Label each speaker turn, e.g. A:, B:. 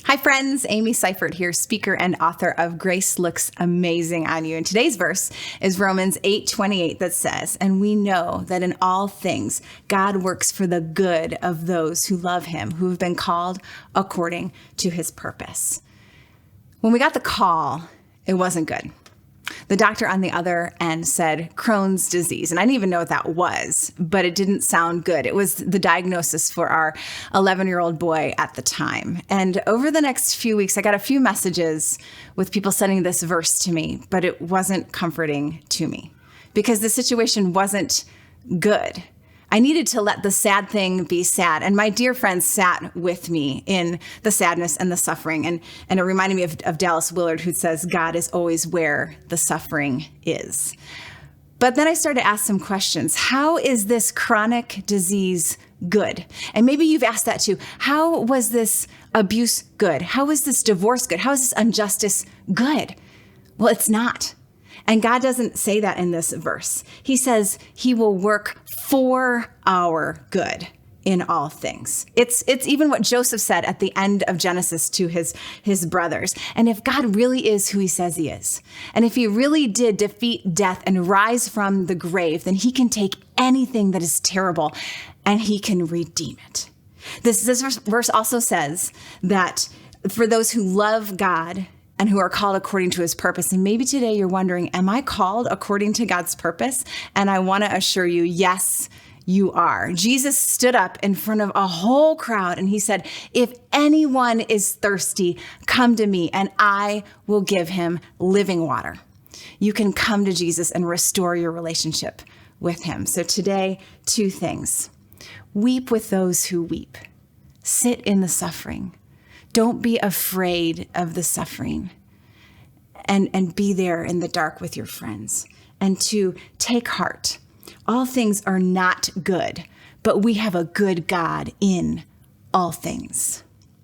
A: Hi friends, Amy Seifert here, speaker and author of Grace Looks Amazing on You. And today's verse is Romans 8:28 that says, "And we know that in all things God works for the good of those who love him, who have been called according to his purpose." When we got the call, it wasn't good. The doctor on the other end said Crohn's disease, and I didn't even know what that was, but it didn't sound good. It was the diagnosis for our 11-year-old boy at the time. And over the next few weeks, I got a few messages with people sending this verse to me, but it wasn't comforting to me because the situation wasn't good. I needed to let the sad thing be sad. And my dear friends sat with me in the sadness and the suffering. And it reminded me of Dallas Willard, who says, God is always where the suffering is. But then I started to ask some questions. How is this chronic disease good? And maybe you've asked that too. How was this abuse good? How is this divorce good? How is this injustice good? Well, it's not. And God doesn't say that in this verse. He says he will work for our good in all things. It's even what Joseph said at the end of Genesis to his brothers. And if God really is who he says he is, and if he really did defeat death and rise from the grave, then he can take anything that is terrible and he can redeem it. This verse also says that for those who love God and who are called according to his purpose. And maybe today you're wondering, am I called according to God's purpose? And I want to assure you, yes, you are. Jesus stood up in front of a whole crowd and he said, if anyone is thirsty, come to me and I will give him living water. You can come to Jesus and restore your relationship with him. So today, two things. Weep with those who weep. Sit in the suffering. Don't be afraid of the suffering and be there in the dark with your friends. And to take heart. All things are not good, but we have a good God in all things.